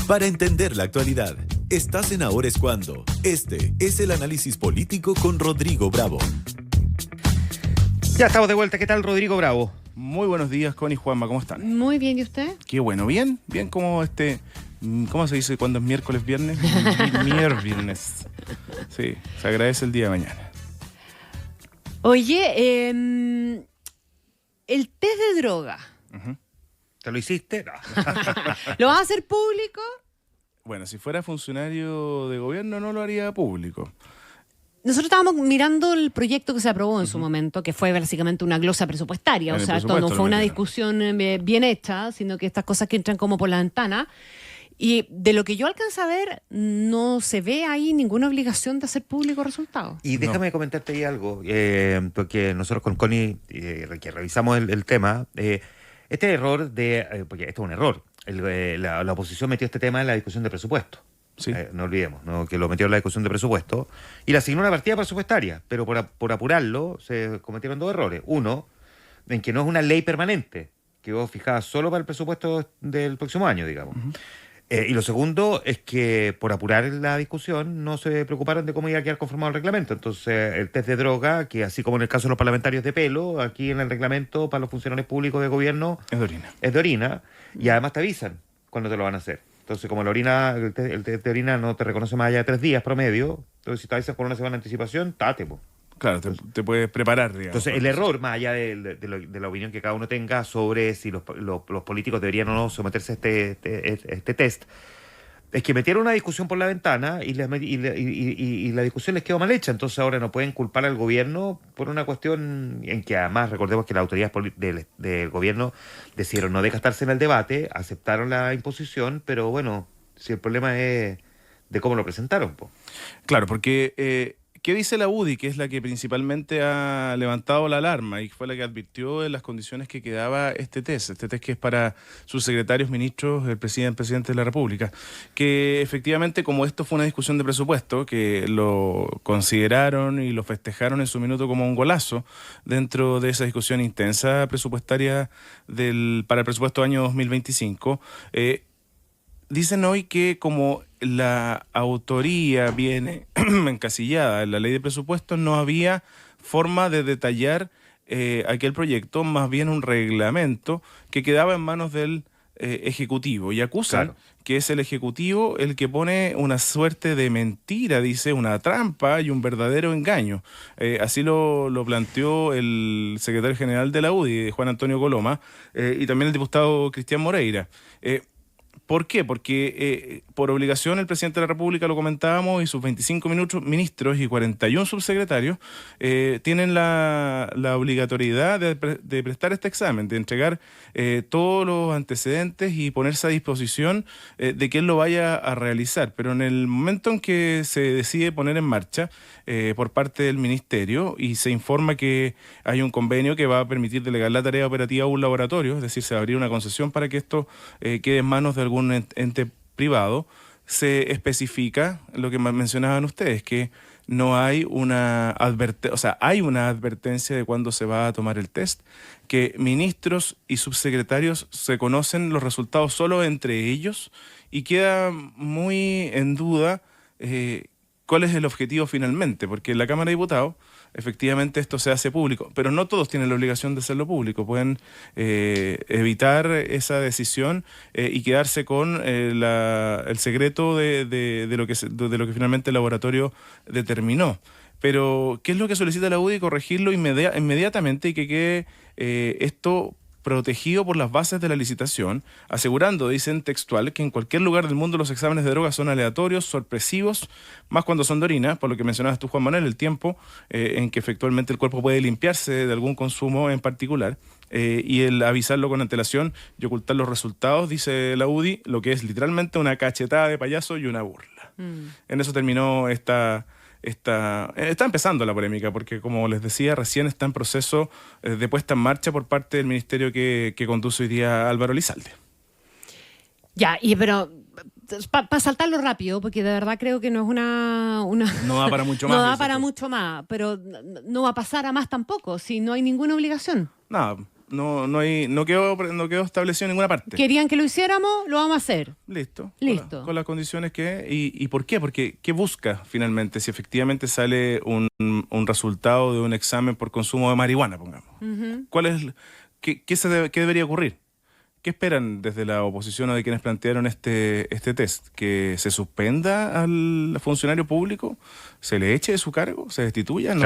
Para entender la actualidad, estás en Ahora es Cuando. Este es el análisis político con Rodrigo Bravo. Ya estamos de vuelta. ¿Qué tal, Rodrigo Bravo? Muy buenos días, Connie y Juanma, ¿cómo están? Muy bien, ¿y usted? Qué bueno, bien como ¿cómo se dice cuando es miércoles, viernes? Viernes. Sí, se agradece el día de mañana. Oye, el test de droga. ¿Te lo hiciste? No. ¿Lo vas a hacer público? Bueno, si fuera funcionario de gobierno no lo haría público. Nosotros estábamos mirando el proyecto que se aprobó en su momento, que fue básicamente una glosa presupuestaria. En O el sea, esto presupuesto no lo fue una metieron. discusión bien hecha, sino que estas cosas que entran como por la ventana. Y de lo que yo alcanzo a ver, no se ve ahí ninguna obligación de hacer público resultados. Y déjame comentarte ahí algo, porque nosotros con Connie, que revisamos el tema, este error porque esto es un error, la oposición metió este tema en la discusión de presupuesto. Sí. No olvidemos, ¿no? Que lo metió en la discusión de presupuesto y le asignó una partida presupuestaria, pero por apurarlo se cometieron dos errores. Uno, en que no es una ley permanente, quedó fijada solo para el presupuesto del próximo año, digamos. Y lo segundo es que por apurar la discusión no se preocuparon de cómo iba a quedar conformado el reglamento. Entonces, el test de droga, que así como en el caso de los parlamentarios de pelo, aquí en el reglamento para los funcionarios públicos de gobierno Es de orina. y además te avisan cuándo te lo van a hacer. Entonces, como el test de orina no te reconoce más allá de 3 días promedio, entonces si te avisas con una semana de anticipación, tate, po. Claro, te puedes preparar, digamos. Entonces, el error, más allá de la opinión que cada uno tenga sobre si los políticos deberían o no someterse a este test, es que metieron una discusión por la ventana y la discusión les quedó mal hecha. Entonces, ahora no pueden culpar al gobierno por una cuestión en que, además, recordemos que las autoridades del gobierno decidieron no desgastarse en el debate, aceptaron la imposición, pero bueno, si el problema es de cómo lo presentaron, po. Claro, porque ¿qué dice la UDI, que es la que principalmente ha levantado la alarma y fue la que advirtió de las condiciones que quedaba este test que es para sus secretarios, ministros, el presidente de la República? Que efectivamente, como esto fue una discusión de presupuesto, que lo consideraron y lo festejaron en su minuto como un golazo dentro de esa discusión intensa presupuestaria para el presupuesto año 2025, dicen hoy que como la autoría viene encasillada en la ley de presupuestos, no había forma de detallar aquel proyecto, más bien un reglamento que quedaba en manos del Ejecutivo. Y acusan que es el Ejecutivo el que pone una suerte de mentira, dice, una trampa y un verdadero engaño. Así lo planteó el secretario general de la UDI, Juan Antonio Coloma, y también el diputado Cristian Moreira. ¿Por qué? Porque por obligación el presidente de la República, lo comentábamos, y sus 25 ministros y 41 subsecretarios tienen la obligatoriedad de prestar este examen, de entregar todos los antecedentes y ponerse a disposición de que él lo vaya a realizar. Pero en el momento en que se decide poner en marcha por parte del ministerio y se informa que hay un convenio que va a permitir delegar la tarea operativa a un laboratorio, es decir, se va a abrir una concesión para que esto quede en manos de algún ente privado, se especifica lo que mencionaban ustedes, que no hay una hay una advertencia de cuándo se va a tomar el test, que ministros y subsecretarios se conocen los resultados solo entre ellos y queda muy en duda cuál es el objetivo finalmente, porque en la Cámara de Diputados efectivamente esto se hace público, pero no todos tienen la obligación de hacerlo público, pueden evitar esa decisión y quedarse con el secreto de lo que finalmente el laboratorio determinó. Pero, ¿qué es lo que solicita la UDI? Corregirlo inmediatamente y que quede esto protegido por las bases de la licitación, asegurando, dicen textual, que en cualquier lugar del mundo los exámenes de drogas son aleatorios, sorpresivos, más cuando son de orina, por lo que mencionabas tú, Juan Manuel, el tiempo en que efectivamente el cuerpo puede limpiarse de algún consumo en particular, y el avisarlo con antelación y ocultar los resultados, dice la UDI, lo que es literalmente una cachetada de payaso y una burla. En eso terminó está empezando la polémica, porque como les decía, recién está en proceso de puesta en marcha por parte del ministerio que conduce hoy día Álvaro Elizalde. Ya, pero para saltarlo rápido, porque de verdad creo que no es una No da para mucho más. mucho más, pero no va a pasar a más tampoco, si no hay ninguna obligación. No, no quedó establecido en ninguna parte. Querían que lo hiciéramos, lo vamos a hacer. Listo. Listo. Con las condiciones que... ¿Y por qué? Porque ¿qué busca finalmente? Si efectivamente sale un resultado de un examen por consumo de marihuana, pongamos. ¿Cuál es, qué debería ocurrir? ¿Qué esperan desde la oposición o de quienes plantearon este test? ¿Que se suspenda al funcionario público? ¿Se le eche de su cargo? ¿Se destituya?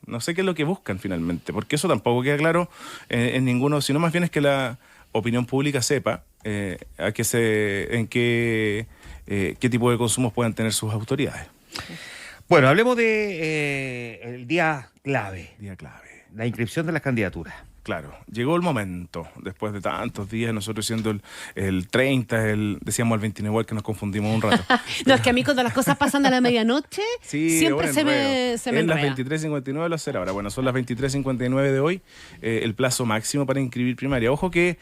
No sé qué es lo que buscan finalmente, porque eso tampoco queda claro en ninguno, sino más bien es que la opinión pública sepa qué tipo de consumos puedan tener sus autoridades. Bueno, hablemos de el día clave, Día clave. la inscripción de las candidaturas. Claro, llegó el momento, después de tantos días, nosotros siendo el 30, decíamos el 29, igual que nos confundimos un rato. No, es que a mí cuando las cosas pasan a la medianoche, Sí, siempre se me es enreda. las 23:59 lo será ahora. Bueno, son las 23:59 de hoy, el plazo máximo para inscribir primaria. Ojo que,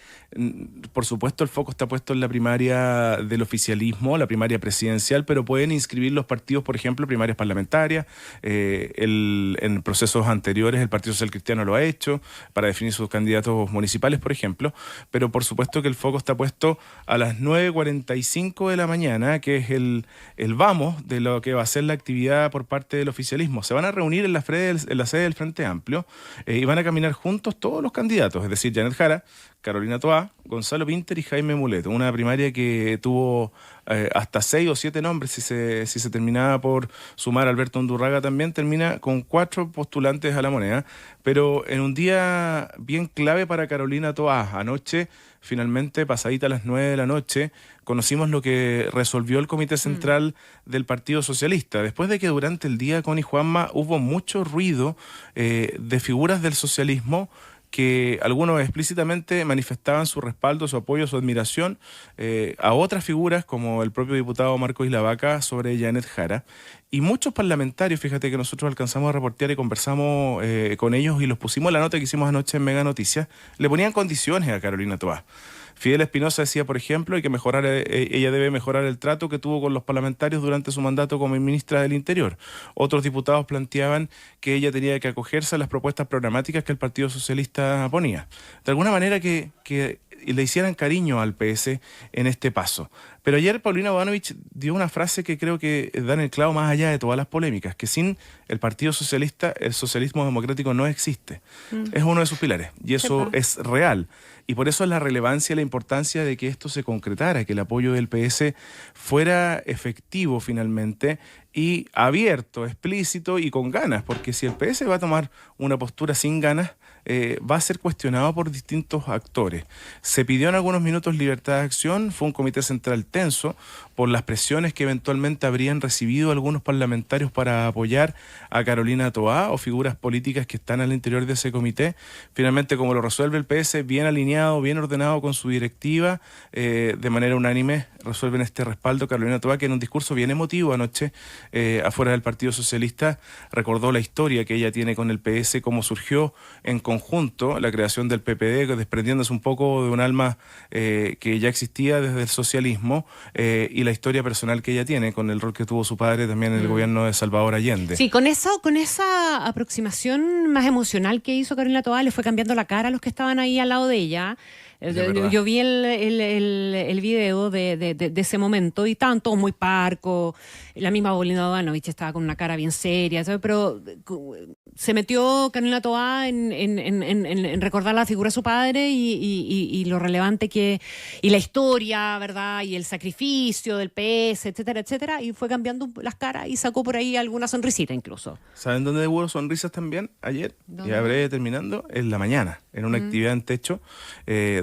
por supuesto, el foco está puesto en la primaria del oficialismo, la primaria presidencial, pero pueden inscribir los partidos, por ejemplo, primarias parlamentarias. En procesos anteriores el Partido Social Cristiano lo ha hecho para definir sus candidatos municipales, por ejemplo, pero por supuesto que el foco está puesto a las 9:45 de la mañana, que es el vamos de lo que va a ser la actividad por parte del oficialismo. Se van a reunir en la sede del Frente Amplio y van a caminar juntos todos los candidatos, es decir, Janet Jara, Carolina Toá, Gonzalo Pinter y Jaime Mulet. Una primaria que tuvo hasta 6 o 7 nombres, si se terminaba por sumar Alberto Undurraga también, termina con 4 postulantes a la moneda, pero en un día bien clave para Carolina Toá. Anoche, finalmente, pasadita a las 9 de la noche, conocimos lo que resolvió el Comité Central del Partido Socialista, después de que durante el día, Connie Juanma, hubo mucho ruido de figuras del socialismo que algunos explícitamente manifestaban su respaldo, su apoyo, su admiración a otras figuras como el propio diputado Marco Isla Vaca sobre Janet Jara. Y muchos parlamentarios, fíjate que nosotros alcanzamos a reportear y conversamos con ellos y los pusimos en la nota que hicimos anoche en Mega Noticias, le ponían condiciones a Carolina Toá. Fidel Espinosa decía, por ejemplo, ella debe mejorar el trato que tuvo con los parlamentarios durante su mandato como ministra del Interior. Otros diputados planteaban que ella tenía que acogerse a las propuestas programáticas que el Partido Socialista ponía. De alguna manera que le hicieran cariño al PS en este paso. Pero ayer Paulina Bodanovich dio una frase que creo que da en el clavo más allá de todas las polémicas, que sin el Partido Socialista el socialismo democrático no existe. Es uno de sus pilares y eso es real. Y por eso es la relevancia y la importancia de que esto se concretara, que el apoyo del PS fuera efectivo finalmente y abierto, explícito y con ganas, porque si el PS va a tomar una postura sin ganas, va a ser cuestionado por distintos actores. Se pidió en algunos minutos libertad de acción, fue un comité central tenso por las presiones que eventualmente habrían recibido algunos parlamentarios para apoyar a Carolina Toá o figuras políticas que están al interior de ese comité. Finalmente, como lo resuelve el PS, bien alineado, bien ordenado con su directiva, de manera unánime resuelven este respaldo. Carolina Toá, que en un discurso bien emotivo anoche afuera del Partido Socialista, recordó la historia que ella tiene con el PS, cómo surgió en conjunto la creación del PPD, desprendiéndose un poco de un alma que ya existía desde el socialismo, y la historia personal que ella tiene con el rol que tuvo su padre también en el gobierno de Salvador Allende. Sí, con esa aproximación más emocional que hizo Carolina Toá, le fue cambiando la cara a los que estaban ahí al lado de ella. Yo vi el video de ese momento y estaban todos muy parcos. La misma Paulina Bodanovich estaba con una cara bien seria, ¿sabes? Pero se metió Carolina Toá en recordar la figura de su padre y lo relevante y la historia, ¿verdad? Y el sacrificio del PS, etcétera, etcétera. Y fue cambiando las caras y sacó por ahí alguna sonrisita incluso. ¿Saben dónde hubo sonrisas también ayer? ¿Dónde? Ya habré terminando, en la mañana, en una actividad en techo,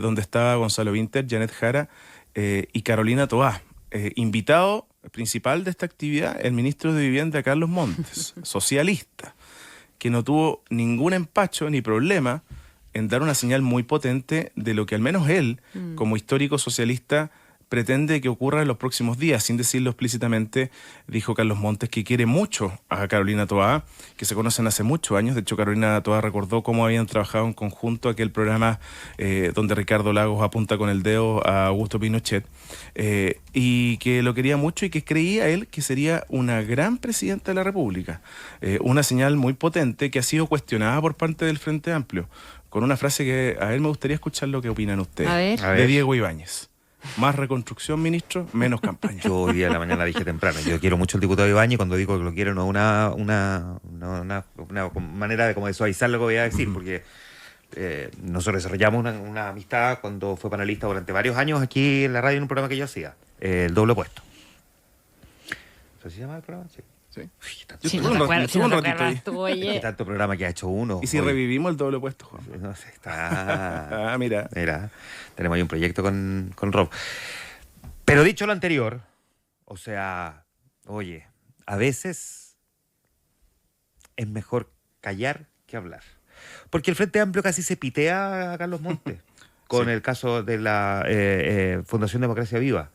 donde estaba Gonzalo Pinter, Janet Jara y Carolina Toá. Invitado principal de esta actividad, el ministro de Vivienda, Carlos Montes, socialista, que no tuvo ningún empacho ni problema en dar una señal muy potente de lo que al menos él, como histórico socialista, pretende que ocurra en los próximos días. Sin decirlo explícitamente, dijo Carlos Montes que quiere mucho a Carolina Toá, que se conocen hace muchos años. De hecho, Carolina Toá recordó cómo habían trabajado en conjunto aquel programa donde Ricardo Lagos apunta con el dedo a Augusto Pinochet, y que lo quería mucho y que creía él que sería una gran presidenta de la República. Una señal muy potente que ha sido cuestionada por parte del Frente Amplio, con una frase que a ver me gustaría escuchar lo que opinan ustedes. A ver. A ver. De Diego Ibáñez. Más reconstrucción, ministro, menos campaña. Yo hoy día de la mañana dije temprano, yo quiero mucho al diputado Ibáñez, cuando digo que lo quiero no una manera de como de suavizar lo que voy a decir, porque nosotros desarrollamos una amistad cuando fue panelista durante varios años aquí en la radio en un programa que yo hacía, El Doble Opuesto. ¿Así se llama el programa? Sí. Sí. Uy, tanto, Yo Si estuve no te un acuerdas, ratito, si no estuve te un ratito ahí. acuerdas tú, oye. tanto programa que ha hecho uno. ¿Y si Oye, revivimos el doble opuesto, Juan? no sé, está... Ah, mira. Mira, tenemos ahí un proyecto con Rob. Pero dicho lo anterior, o sea, oye, a veces es mejor callar que hablar. Porque el Frente Amplio casi se pitea a Carlos Montes con Sí. el caso de la Fundación Democracia Viva.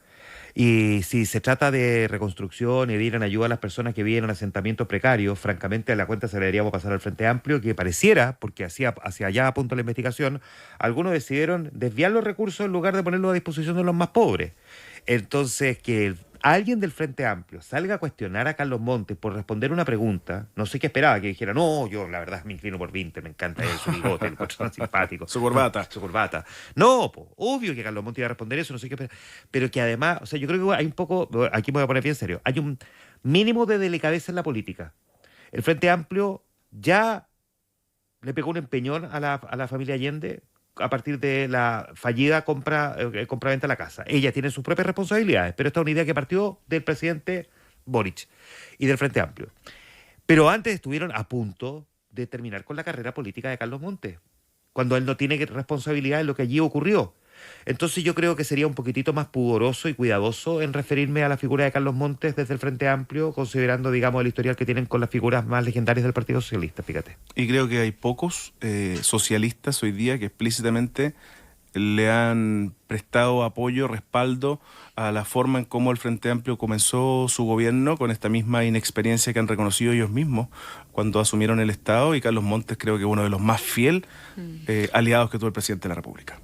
Y si se trata de reconstrucción y de ir en ayuda a las personas que viven en asentamientos precarios, francamente a la cuenta se le deberíamos pasar al Frente Amplio, que pareciera, porque hacia allá apunta la investigación, algunos decidieron desviar los recursos en lugar de ponerlos a disposición de los más pobres. Entonces, que alguien del Frente Amplio salga a cuestionar a Carlos Montes por responder una pregunta, no sé qué esperaba, que dijera, no, yo la verdad me inclino por Vinter, me encanta él, su bigote, el encuentro tan simpático. Su corbata. Su corbata. No, po, obvio que Carlos Montes iba a responder eso, no sé qué esperaba. Pero que además, o sea, yo creo que hay un poco, aquí me voy a poner bien serio, hay un mínimo de delicadeza en la política. El Frente Amplio ya le pegó un empeñón a la familia Allende a partir de la fallida compra-venta de la casa. Ella tiene sus propias responsabilidades, pero esta es una idea que partió del presidente Boric y del Frente Amplio. Pero antes estuvieron a punto de terminar con la carrera política de Carlos Montes, cuando él no tiene responsabilidad en lo que allí ocurrió. Entonces yo creo que sería un poquitito más pudoroso y cuidadoso en referirme a la figura de Carlos Montes desde el Frente Amplio, considerando, digamos, el historial que tienen con las figuras más legendarias del Partido Socialista, fíjate. Y creo que hay pocos socialistas hoy día que explícitamente le han prestado apoyo, respaldo a la forma en cómo el Frente Amplio comenzó su gobierno, con esta misma inexperiencia que han reconocido ellos mismos cuando asumieron el Estado, y Carlos Montes creo que es uno de los más fiel aliados que tuvo el presidente de la República.